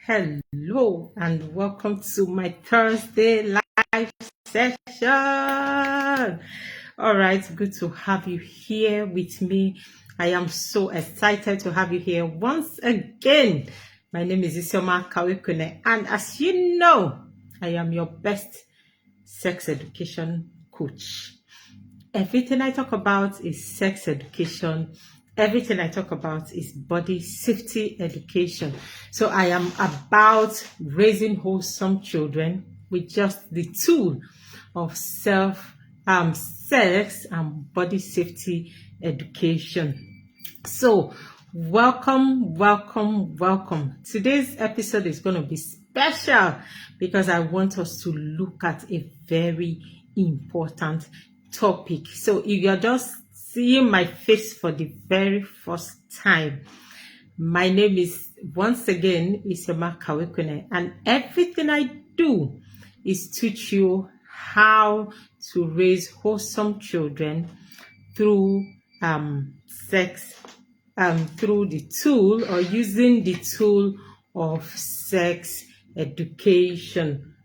Hello and welcome to my Thursday live session. All right, good to have you here with me. I am so excited to have you here once again. My name is Isioma Kawekune, and as you know, I am your best sex education coach. Everything I talk about is sex education. Everything I talk about is body safety education. So I am about raising wholesome children with just the tool of sex and body safety education. So welcome. Today's episode is going to be special because I want us to look at a very important topic. So if you're just seeing my face for the very first time, my name is once again Isioma Kawekune, and everything I do is teach you how to raise wholesome children through sex, through the tool or using the tool of sex education.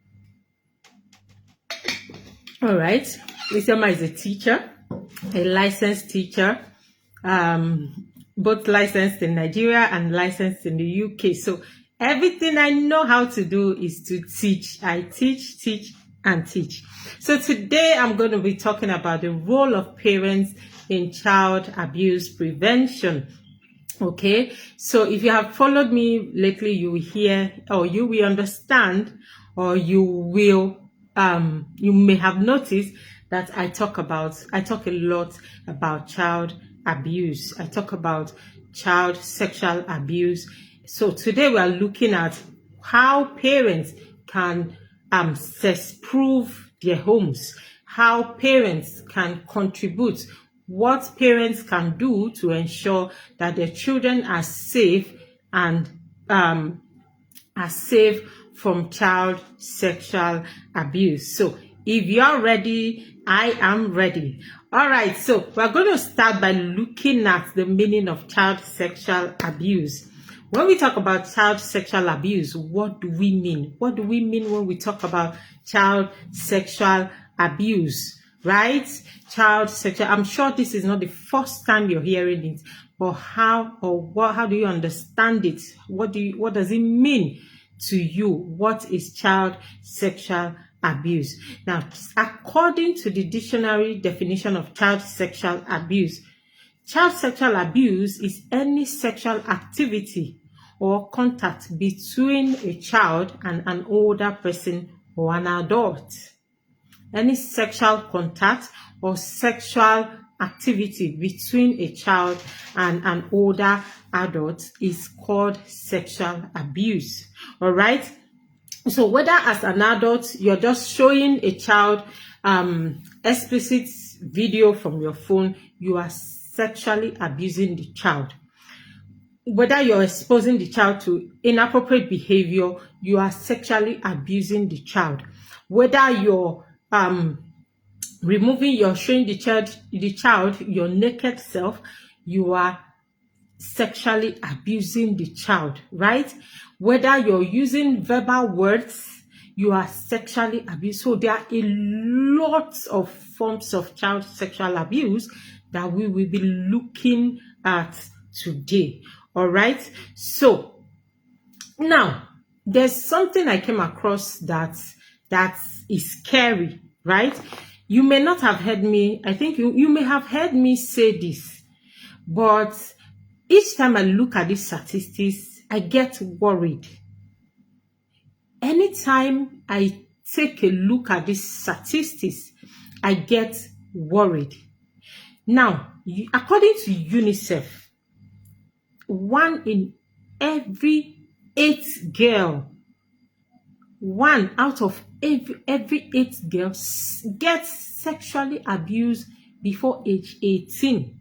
All right, Isioma is a teacher, a licensed teacher, both licensed in Nigeria and licensed in the UK. So everything I know how to do is to teach. I teach, and teach. So today I'm going to be talking about the role of parents in child abuse prevention. Okay, so if you have followed me lately, you will hear, or you will understand, or you may have noticed that I talk a lot about child abuse. I talk about child sexual abuse. So today we are looking at how parents can sex-proof their homes, how parents can contribute, what parents can do to ensure that their children are safe and are safe from child sexual abuse. So if you're ready, I am ready. All right, so we're going to start by looking at the meaning of child sexual abuse. When we talk about child sexual abuse, what do we mean? What do we mean when we talk about child sexual abuse, right? Child sexual, I'm sure this is not the first time you're hearing it, but how do you understand it? What does it mean to you? What is child sexual abuse? Now, according to the dictionary definition of child sexual abuse is any sexual activity or contact between a child and an older person or an adult. Any sexual contact or sexual activity between a child and an older adult is called sexual abuse. All right. So whether as an adult you're just showing a child explicit video from your phone, you are sexually abusing the child. Whether you're exposing the child to inappropriate behavior, you are sexually abusing the child. Whether you're showing the child your naked self, you are sexually abusing the child, right? Whether you're using verbal words, you are sexually abused. So there are a lot of forms of child sexual abuse that we will be looking at today. All right. So now there's something I came across that is scary, right? You may not have heard me. I think you may have heard me say this, but each time I look at these statistics, I get worried. Anytime I take a look at these statistics, I get worried. Now, according to UNICEF, 1 in every 8 girls, 1 out of every 8 girls gets sexually abused before age 18.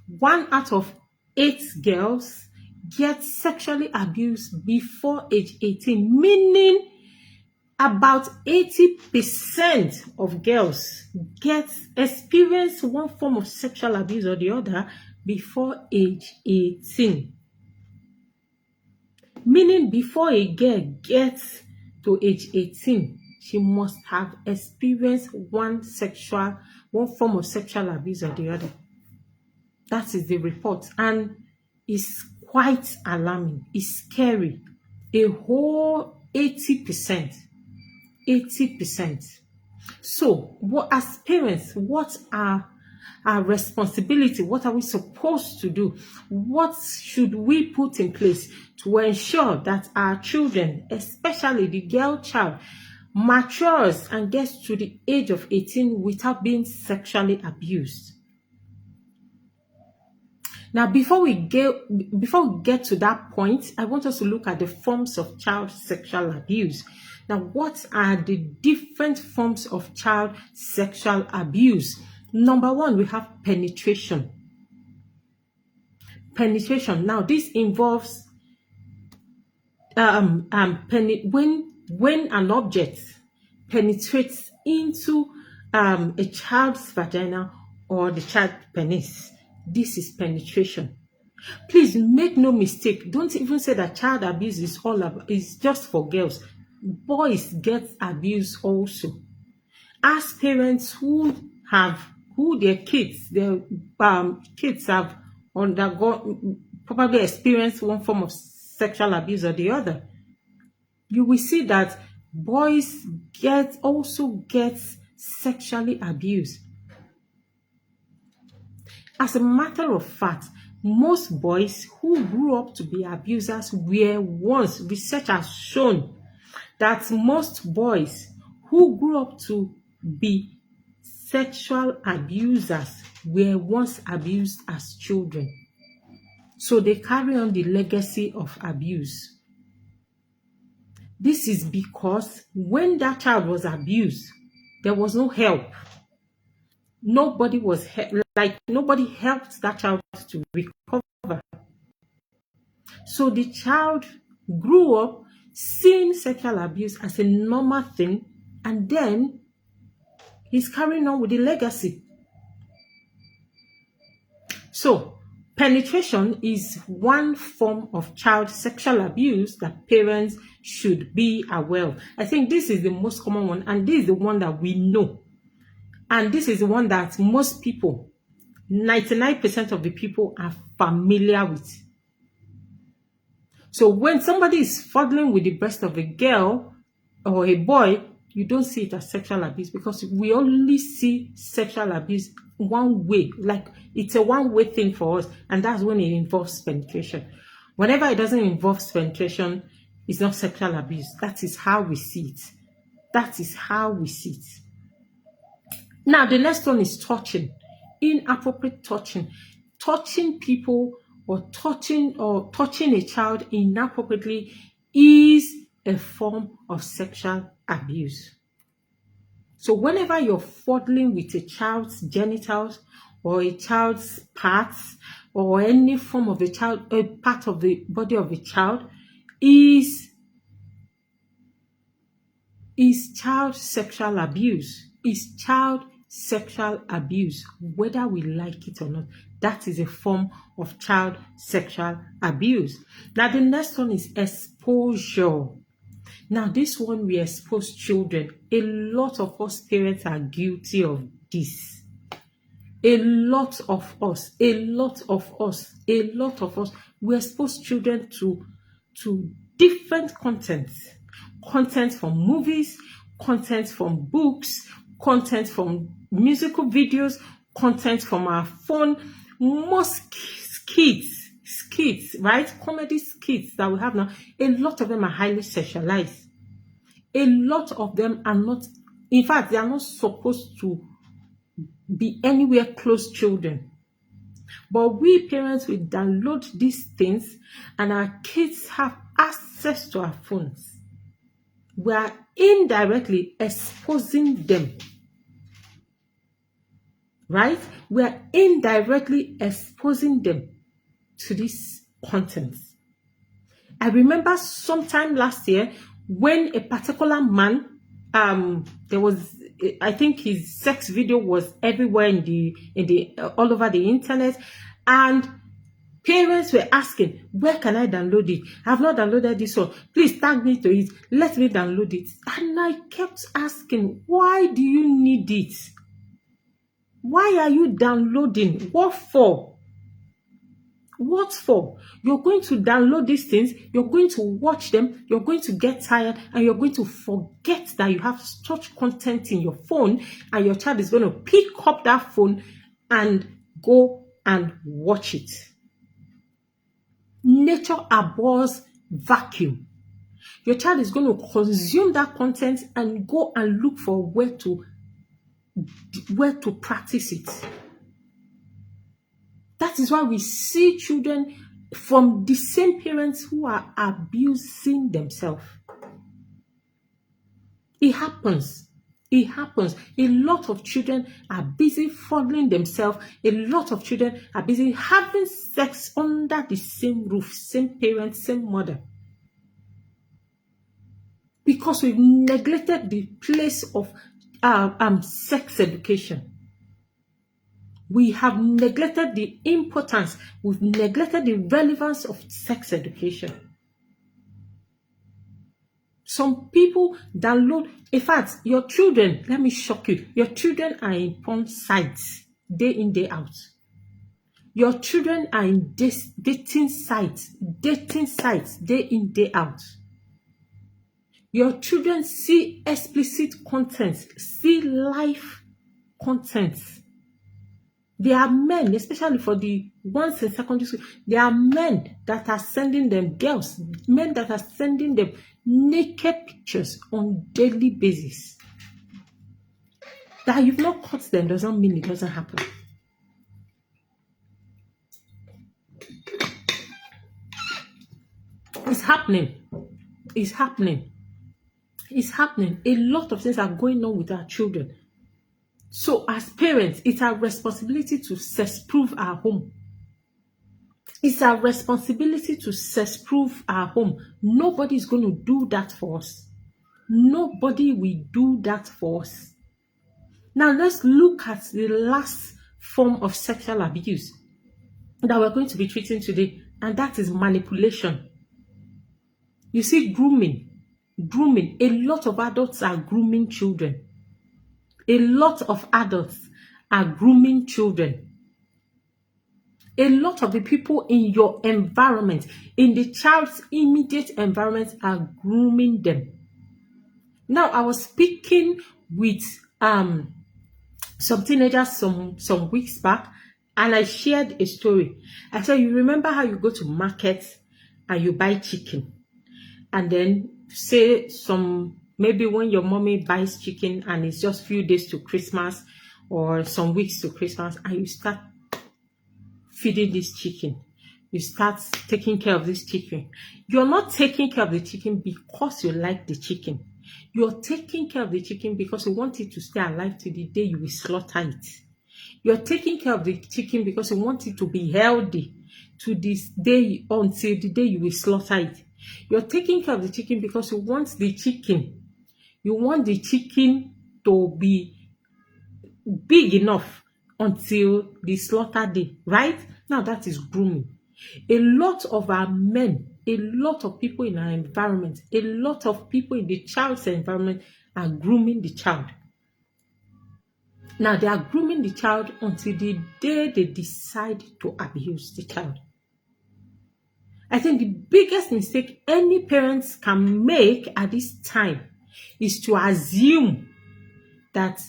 1 out of 8 girls get sexually abused before age 18, meaning about 80% of girls experience one form of sexual abuse or the other before age 18. Meaning before a girl gets to age 18, she must have experienced one form of sexual abuse or the other. That is the report. And it's quite alarming. It's scary. A whole 80%. 80%. So, as parents, what are our responsibility? What are we supposed to do? What should we put in place to ensure that our children, especially the girl child, matures and gets to the age of 18 without being sexually abused? Now, before we get to that point, I want us to look at the forms of child sexual abuse. Now, what are the different forms of child sexual abuse? Number one, we have penetration. Penetration. Now, this involves when an object penetrates into a child's vagina or the child's penis. This is penetration. Please make no mistake. Don't even say that child abuse is just for girls. Boys get abused also. As parents who their kids have undergone, probably experienced one form of sexual abuse or the other, you will see that boys also get sexually abused. As a matter of fact, most boys who grew up to be abusers were once, research has shown that most boys who grew up to be sexual abusers were once abused as children. So they carry on the legacy of abuse. This is because when that child was abused, there was no help. Nobody helped that child to recover. So the child grew up seeing sexual abuse as a normal thing, and then he's carrying on with the legacy. So penetration is one form of child sexual abuse that parents should be aware of. I think this is the most common one, and this is the one that we know. And this is the one that most people, 99% of the people, are familiar with. So when somebody is fondling with the breast of a girl or a boy, you don't see it as sexual abuse, because we only see sexual abuse one way. Like, it's a one-way thing for us, and that's when it involves penetration. Whenever it doesn't involve penetration, it's not sexual abuse. That is how we see it. That is how we see it. Now, the next one is touching. Inappropriate touching. Touching people or touching a child inappropriately is a form of sexual abuse. So whenever you're fondling with a child's genitals or a child's parts or any form of a part of the body of a child, is child sexual abuse. Is child sexual abuse, whether we like it or not. That is a form of child sexual abuse. Now, the next one is exposure. Now, this one, we expose children. A lot of us parents are guilty of this. A lot of us, we expose children to different content from movies, content from books, content from musical videos, content from our phone. Most skits, right? Comedy skits that we have now, a lot of them are highly sexualized. A lot of them are not, in fact, they are not supposed to be anywhere close children. But we parents will download these things, and our kids have access to our phones. We are indirectly exposing them. Right? We are indirectly exposing them to this content. I remember sometime last year when a particular man, I think his sex video was everywhere in the all over the internet, and Parents were asking, where can I download it? I've not downloaded this one. Please tag me to it. Let me download it. And I kept asking, why do you need it? Why are you downloading? What for? What for? You're going to download these things, you're going to watch them, you're going to get tired, and you're going to forget that you have such content in your phone, and your child is going to pick up that phone and go and watch it. Nature abhors vacuum. Your child is going to consume that content and go and look for where to practice it. That is why we see children from the same parents who are abusing themselves. It happens. It happens. A lot of children are busy fondling themselves. A lot of children are busy having sex under the same roof, same parents, same mother. Because we've neglected the place of sex education. We have neglected the importance. We've neglected the relevance of sex education. Some people download. In fact, your children, let me shock you. Your children are in porn sites day in, day out. Your children are in dating sites day in, day out. Your children see explicit content, see live content. There are men, especially for the ones in secondary school, there are men that are sending them, girls, men that are sending them naked pictures on daily basis. That you've not caught them doesn't mean it doesn't happen. It's happening. It's happening. It's happening. A lot of things are going on with our children. So as parents, it's our responsibility to sex-proof our home. It's our responsibility to sex-proof our home. Nobody is going to do that for us. Nobody will do that for us. Now let's look at the last form of sexual abuse that we're going to be treating today, and that is manipulation. You see, grooming. A lot of adults are grooming children. A lot of adults are grooming children. A lot of the people in your environment, in the child's immediate environment, are grooming them. Now, I was speaking with some teenagers some weeks back, and I shared a story. I said, you remember how you go to market and you buy chicken, and then say maybe when your mommy buys chicken and it's just few days to Christmas or some weeks to Christmas, and you start feeding this chicken. You start taking care of this chicken. You're not taking care of the chicken because you like the chicken. You're taking care of the chicken because you want it to stay alive till the day you will slaughter it. You're taking care of the chicken because you want it to be healthy to this day until the day you will slaughter it. You're taking care of the chicken because you want the chicken. You want the chicken to be big enough until the slaughter day, right? Now that is grooming. A lot of our men, a lot of people in our environment, a lot of people in the child's environment are grooming the child. Now they are grooming the child until the day they decide to abuse the child. I think the biggest mistake any parents can make at this time is to assume that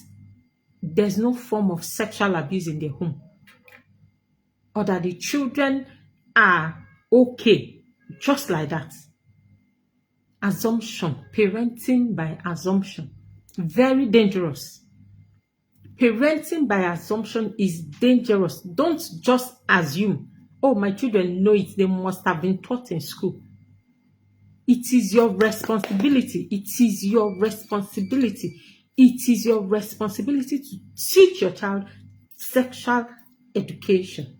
there's no form of sexual abuse in their home, or that the children are okay just like that. Assumption, parenting by assumption, very dangerous. Parenting by assumption is dangerous. Don't just assume, oh, my children know it, they must have been taught in school. It is your responsibility. It is your responsibility. It is your responsibility to teach your child sexual education.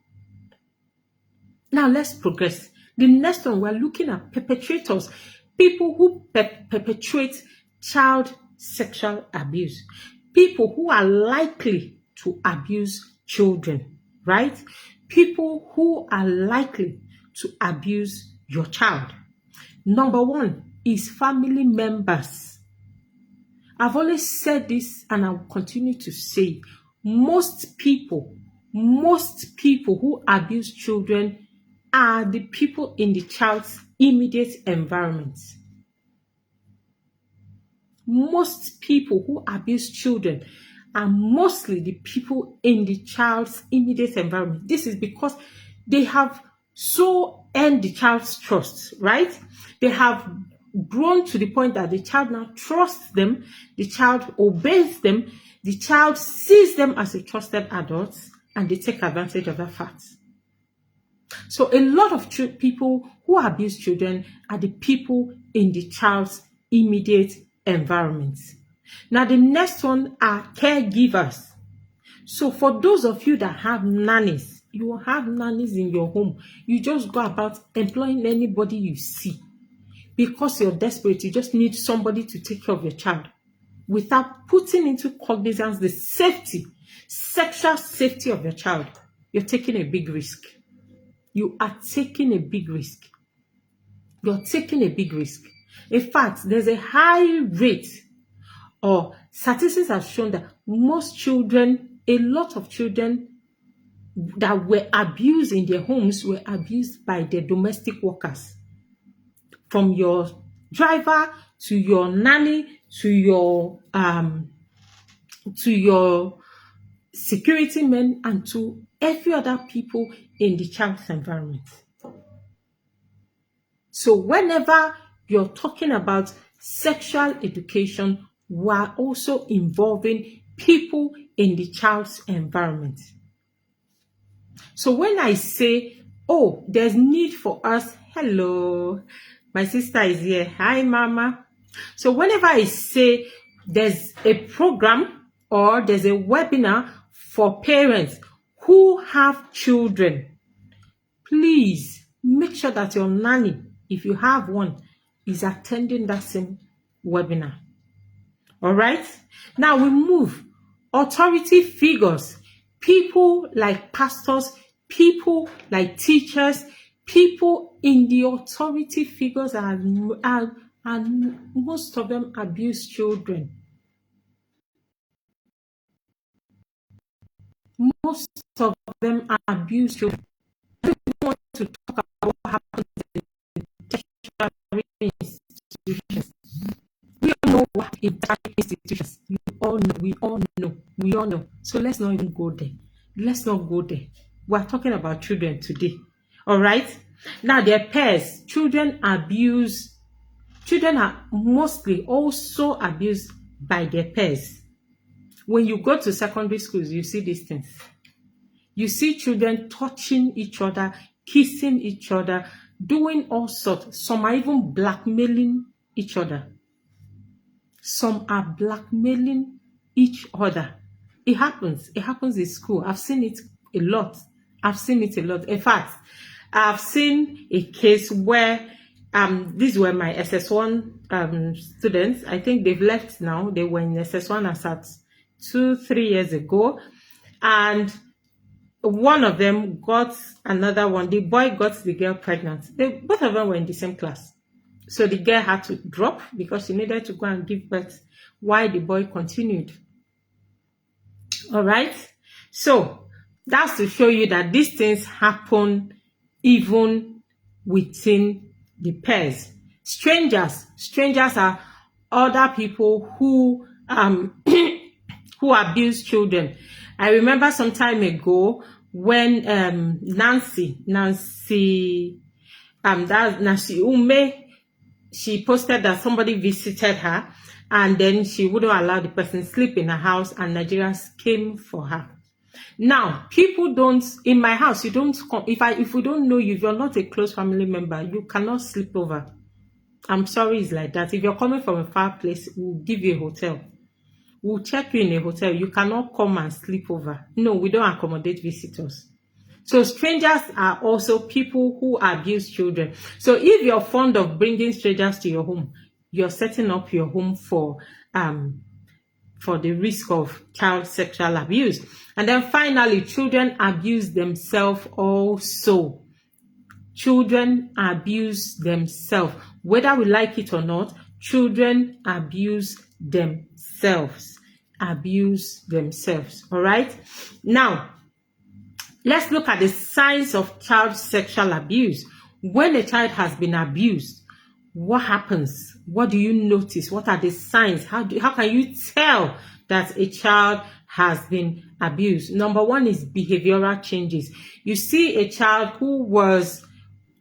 Now let's progress. The next one, we're looking at perpetrators, people who perpetrate child sexual abuse, people who are likely to abuse children, right? people who are likely to abuse your child. Number one is family members. I've always said this and I'll continue to say, most people who abuse children are the people in the child's immediate environment. Most people who abuse children are mostly the people in the child's immediate environment. This is because they have so earned the child's trust, right? They have grown to the point that the child now trusts them, the child obeys them, the child sees them as a trusted adult, and they take advantage of that fact. So a lot of people who abuse children are the people in the child's immediate environment. Now, the next one are caregivers. So for those of you that have nannies, you will have nannies in your home. You just go about employing anybody you see because you're desperate. You just need somebody to take care of your child without putting into cognizance the safety, sexual safety of your child. You're taking a big risk. You are taking a big risk. You're taking a big risk. In fact, there's a high rate, or statistics have shown that most children, a lot of children that were abused in their homes were abused by their domestic workers. From your driver to your nanny to your security men and to every other people in the child's environment. So whenever you're talking about sexual education, we are also involving people in the child's environment. So when I say, oh, there's need for us, hello, my sister is here, hi mama. So whenever I say there's a program or there's a webinar for parents who have children, please make sure that your nanny, if you have one, is attending that same webinar. All right. Now we move. Authority figures, people like pastors, people like teachers, people in the authority figures and most of them abuse children. Most of them abuse children. I want to talk about what happens in tertiary institutions. We all know what in tertiary institutions. We all know. So let's not even go there. Let's not go there. We're talking about children today. All right. Now, their peers, children are mostly also abused by their peers. When you go to secondary schools, you see these things. You see children touching each other, kissing each other, doing all sorts. Some are even blackmailing each other. Some are blackmailing each other. It happens. It happens in school. I've seen it a lot. In fact, I've seen a case where these were my SS1 students. I think they've left now. They were in SS1 as at 2-3 years ago. And one of them got another one. The boy got the girl pregnant. Both of them were in the same class. So the girl had to drop because she needed to go and give birth while the boy continued. All right. So that's to show you that these things happen even within the pairs. Strangers are other people who who abuse children. I remember some time ago when Nancy Ume, she posted that somebody visited her and then she wouldn't allow the person sleep in her house and Nigerians came for her. Now, people don't, in my house, you don't come, if we don't know you, if you're not a close family member, you cannot sleep over. I'm sorry, it's like that. If you're coming from a far place, we'll give you a hotel. We'll check you in a hotel. You cannot come and sleep over. No, we don't accommodate visitors. So strangers are also people who abuse children. So if you're fond of bringing strangers to your home, you're setting up your home for for the risk of child sexual abuse. And then finally, children abuse themselves also. Children abuse themselves. Whether we like it or not, children abuse themselves. Abuse themselves. All right? Now, let's look at the signs of child sexual abuse. When a child has been abused, what happens? What do you notice? What are the signs? How can you tell that a child has been abused? Number one is behavioral changes. You see a child who was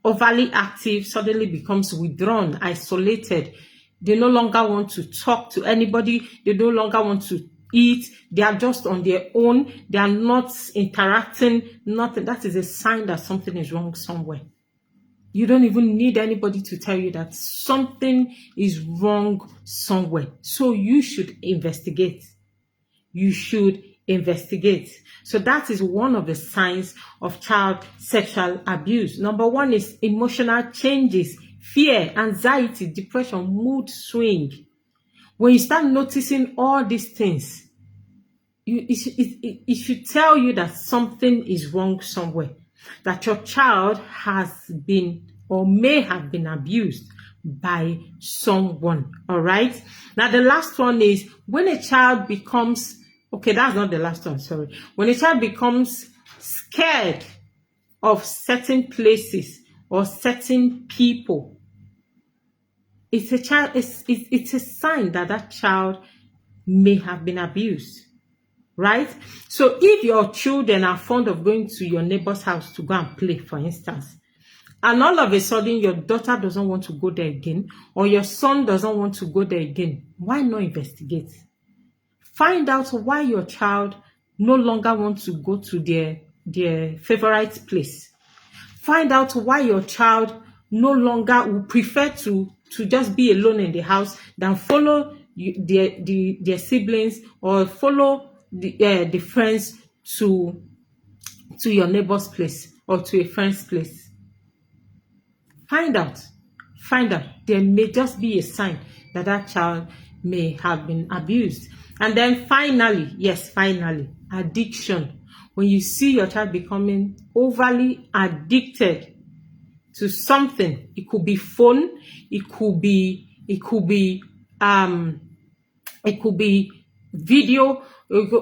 overly active suddenly becomes withdrawn, isolated. They no longer want to talk to anybody. They no longer want to eat. They are just on their own. They are not interacting, nothing. That is a sign that something is wrong somewhere. You don't even need anybody to tell you that something is wrong somewhere. So you should investigate. You should investigate. So that is one of the signs of child sexual abuse. Number one is emotional changes, fear, anxiety, depression, mood swing. When you start noticing all these things, it should tell you that something is wrong somewhere, that your child has been or may have been abused by someone. All right. Now, the last one is when a child becomes, okay, that's not the last one, sorry. When a child becomes scared of certain places or certain people, it's a sign that that child may have been abused. Right? So if your children are fond of going to your neighbor's house to go and play, for instance, and all of a sudden your daughter doesn't want to go there again, or your son doesn't want to go there again, why not investigate? Find out why your child no longer wants to go to their favorite place. Find out why your child no longer would prefer to just be alone in the house than follow their siblings or follow the friends to your neighbor's place or to a friend's place. Find out. There may just be a sign that that child may have been abused. And then finally, addiction. When you see your child becoming overly addicted to something, it could be phone, it could be video,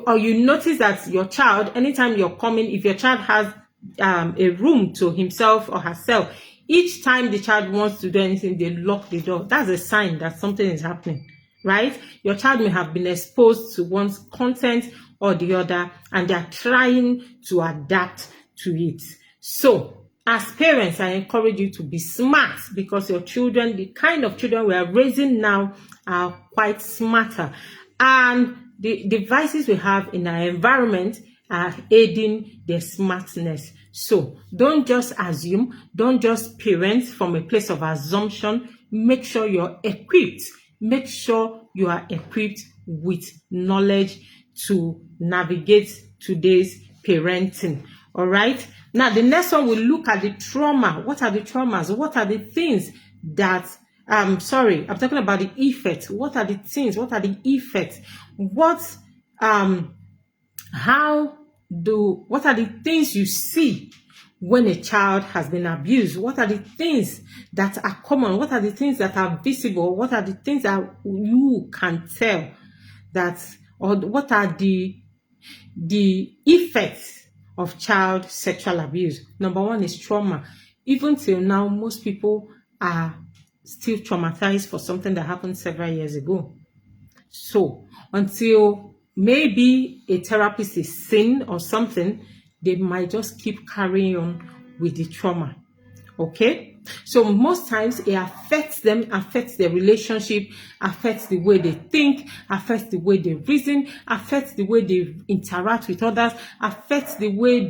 or you notice that your child, anytime you're coming, if your child has a room to himself or herself, each time the child wants to do anything, they lock the door. That's a sign that something is happening, right? Your child may have been exposed to one's content or the other, and they're trying to adapt to it. So, as parents, I encourage you to be smart, because your children, the kind of children we are raising now, are quite smarter. And the devices we have in our environment are aiding their smartness. So don't just assume, don't just parent from a place of assumption. Make sure you're equipped. Make sure you are equipped with knowledge to navigate today's parenting. All right. Now, the next one, we'll look at the trauma. What are the traumas? What are the things that I'm talking about the effects. What are the things? What are the effects? What are the things you see when a child has been abused? What are the things that are common? What are the things that are visible? What are the things that you can tell or what are the effects of child sexual abuse? Number one is trauma. Even till now, most people are still traumatized for something that happened several years ago. So until maybe a therapist is seen or something, they might just keep carrying on with the trauma. Okay? So most times it affects them, affects their relationship, affects the way they think, affects the way they reason, affects the way they interact with others, affects the way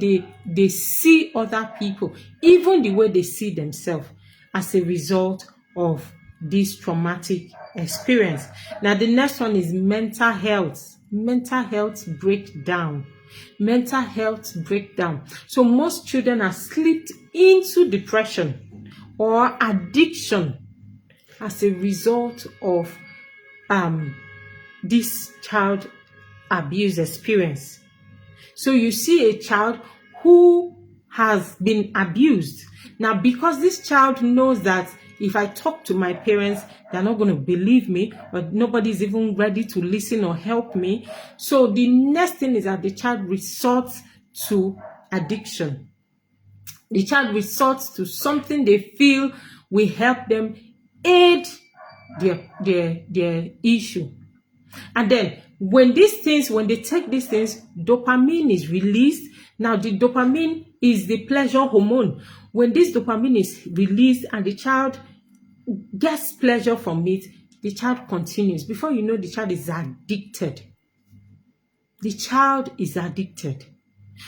they see other people, even the way they see themselves as a result of this traumatic experience. Now, the next one is mental health. Mental health breakdown. Mental health breakdown. So most children are slipped into depression or addiction as a result of this child abuse experience. So you see a child who has been abused. Now, because this child knows that if I talk to my parents, they're not going to believe me, or nobody's even ready to listen or help me. So the next thing is that the child resorts to addiction. The child resorts to something they feel will help them aid their issue. And then when they take these things, dopamine is released. Now, the dopamine is the pleasure hormone. When this dopamine is released and the child gets pleasure from it, the child continues. Before you know, the child is addicted. The child is addicted.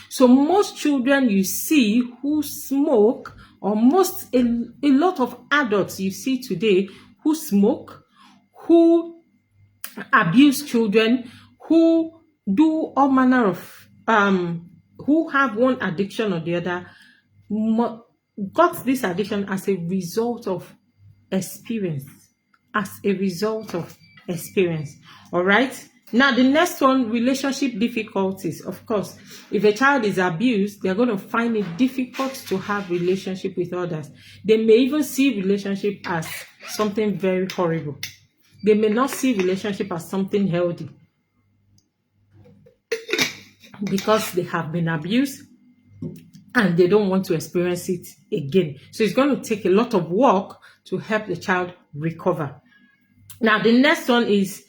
So most children you see who smoke, or a lot of adults you see today who smoke, who abuse children, who do all manner of who have one addiction or the other, got this addiction as a result of experience. All right. Now, the next one, relationship difficulties. Of course, if a child is abused, they're going to find it difficult to have relationship with others. They may even see relationship as something very horrible. They may not see relationship as something healthy because they have been abused and they don't want to experience it again. So it's going to take a lot of work to help the child recover. Now, the next one is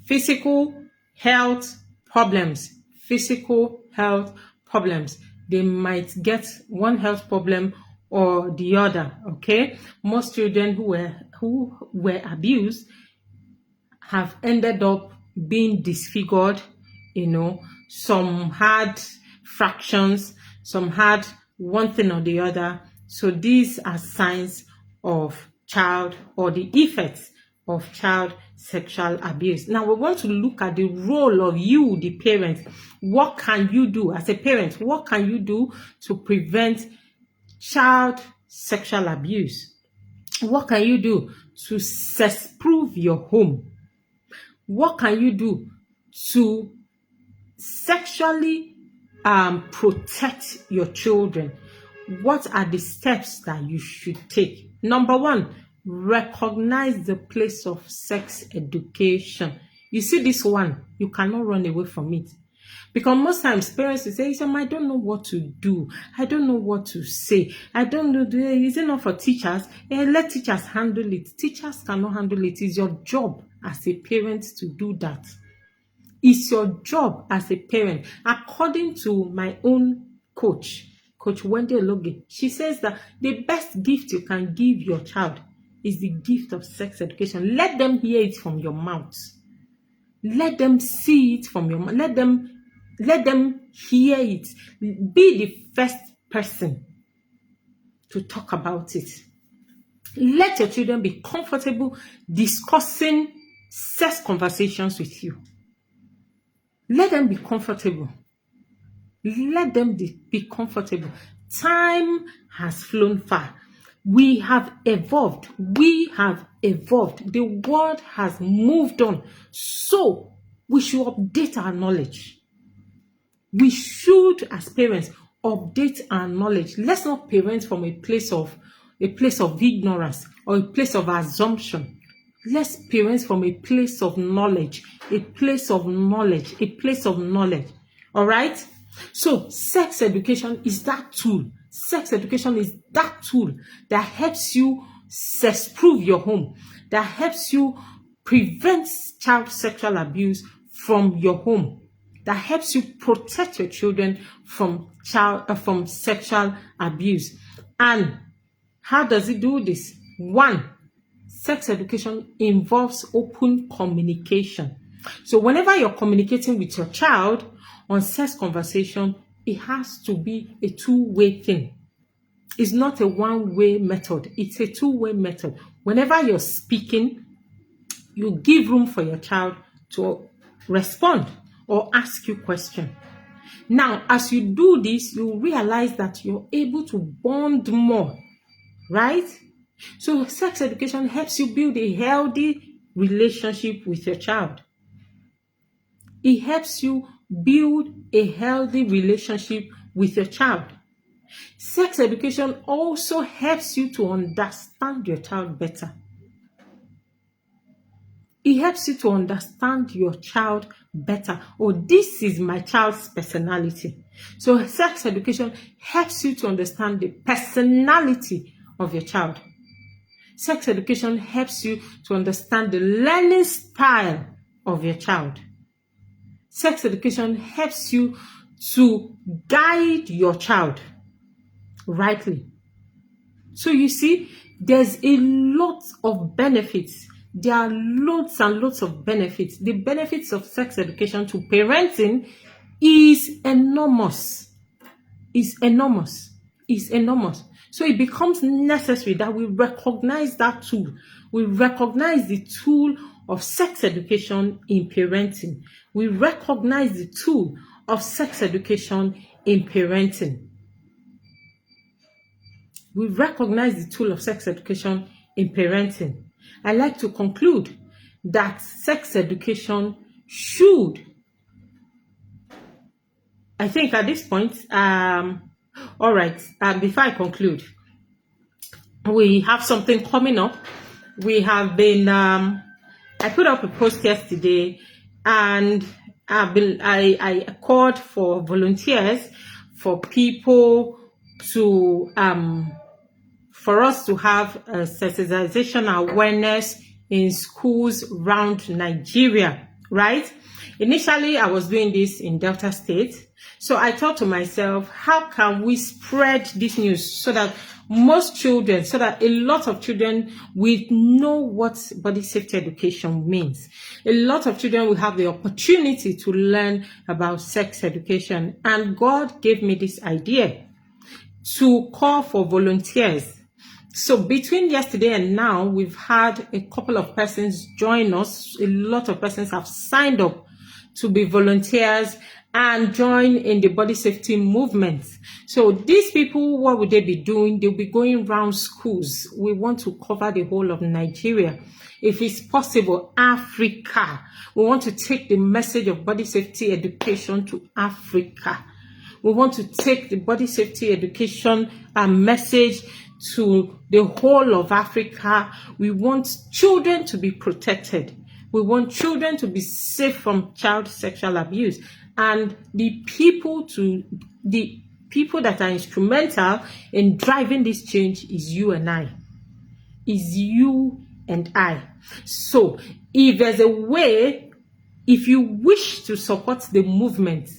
physical health problems. Physical health problems. They might get one health problem or the other. Okay, most children who were abused have ended up being disfigured. Some had fractions, some had one thing or the other. So these are signs of child, or the effects of child sexual abuse. Now we want to look at the role of you, the parent. What can you do as a parent? What can you do to prevent child sexual abuse? What can you do to sex-proof your home? What can you do to sexually protect your children? What are the steps that you should take? Number one, recognize the place of sex education. You see this one, you cannot run away from it. Because most times parents will say, I don't know what to do. I don't know what to say. I don't know. Is it not for teachers? Let teachers handle it. Teachers cannot handle it. It's your job as a parent to do that. It's your job as a parent. According to my own coach, Coach Wendy Ologe, she says that the best gift you can give your child is the gift of sex education. Let them hear it from your mouth. Let them see it from your mouth. Let them hear it. Be the first person to talk about it. Let your children be comfortable discussing sex conversations with you. Let them be comfortable. Let them be comfortable. Time has flown far. We have evolved. The world has moved on. So we should update our knowledge. We should, as parents, update our knowledge. Let's not parent from a place of ignorance or a place of assumption. Let's parent from a place of knowledge. All right? So sex education is that tool. Sex education is that tool that helps you sex-proof your home, that helps you prevent child sexual abuse from your home, that helps you protect your children from sexual abuse. And how does it do this? One, sex education involves open communication. So whenever you're communicating with your child on sex conversation, it has to be a two-way thing. It's not a one-way method. It's a two-way method. Whenever you're speaking, you give room for your child to respond or ask you questions. Now, as you do this, you realize that you're able to bond more, right? So sex education helps you build a healthy relationship with your child. It helps you build a healthy relationship with your child. Sex education also helps you to understand your child better. It helps you to understand your child better. Oh, this is my child's personality. So sex education helps you to understand the personality of your child. Sex education helps you to understand the learning style of your child. Sex education helps you to guide your child rightly. So you see, there's a lot of benefits. There are loads and loads of benefits. The benefits of sex education to parenting is enormous. Is enormous. Is enormous. So it becomes necessary that we recognize that tool. We recognize the tool of sex education in parenting. We recognize the tool of sex education in parenting. We recognize the tool of sex education in parenting. I like to conclude that sex education should, I think at this point, all right, before I conclude, we have something coming up. We have been, I put up a post yesterday, and I called for volunteers, for people to, for us to have a sensitization awareness in schools around Nigeria, right? Initially, I was doing this in Delta State. So I thought to myself, how can we spread this news so that most children, so that a lot of children will know what body safety education means. A lot of children will have the opportunity to learn about sex education. And God gave me this idea to call for volunteers. So between yesterday and now, we've had a couple of persons join us. A lot of persons have signed up to be volunteers and join in the body safety movement. So these people, what would they be doing? They'll be going around schools. We want to cover the whole of Nigeria. If it's possible, Africa. We want to take the message of body safety education to Africa. We want to take the body safety education message to the whole of Africa. We want children to be protected. We want children to be safe from child sexual abuse. And the people that are instrumental in driving this change is you and I. Is you and I. So if there's a way, if you wish to support the movement,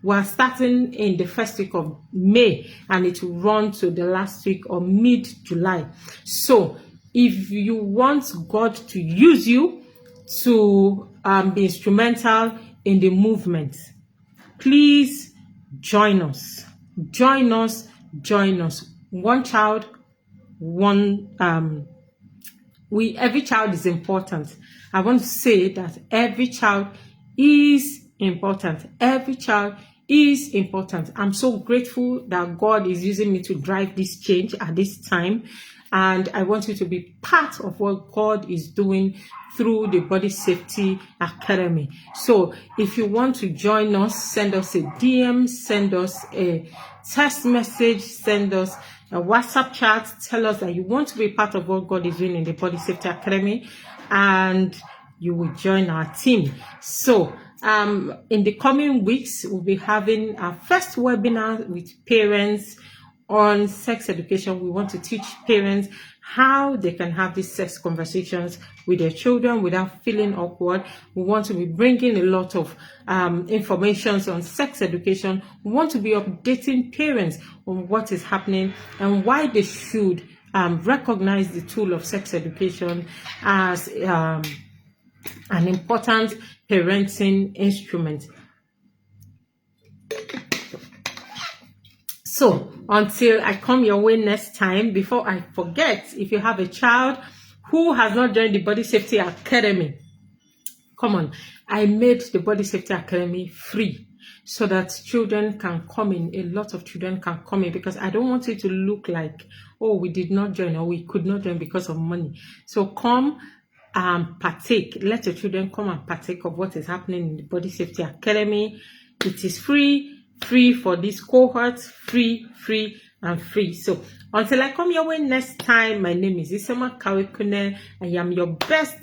we're starting in the first week of May and it will run to the last week or mid-July. So if you want God to use you to be instrumental in the movement, please join us. Join us. Join us. One child, every child is important. I want to say that every child is important. Every child is important. I'm so grateful that God is using me to drive this change at this time. And I want you to be part of what God is doing through the Body Safety Academy. So if you want to join us, send us a DM, send us a text message, send us a WhatsApp chat. Tell us that you want to be part of what God is doing in the Body Safety Academy, and you will join our team. So in the coming weeks, we'll be having our first webinar with parents on sex education. We want to teach parents how they can have these sex conversations with their children without feeling awkward. We want to be bringing a lot of information on sex education. We want to be updating parents on what is happening and why they should recognize the tool of sex education as an important parenting instrument. So until I come your way next time, before I forget, if you have a child who has not joined the Body Safety Academy, come on. I made the Body Safety Academy free so that children can come in. A lot of children can come in because I don't want it to look like, oh, we did not join or we could not join because of money. So come. partake. Let your children come and partake of what is happening in the Body Safety Academy. It is free for this cohort, free, and free. So until I come your way next time, my name is Isema Kawekune. I am your best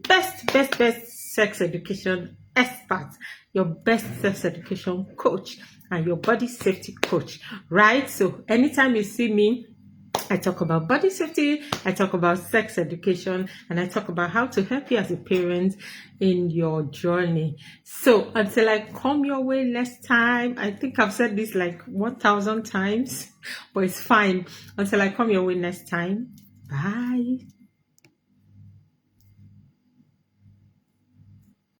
sex education expert, your best sex education coach, and your body safety coach, right? So anytime you see me, I talk about body safety, I talk about sex education, and I talk about how to help you as a parent in your journey. So until I come your way next time, I think I've said this like 1,000 times, but it's fine. Until I come your way next time, bye.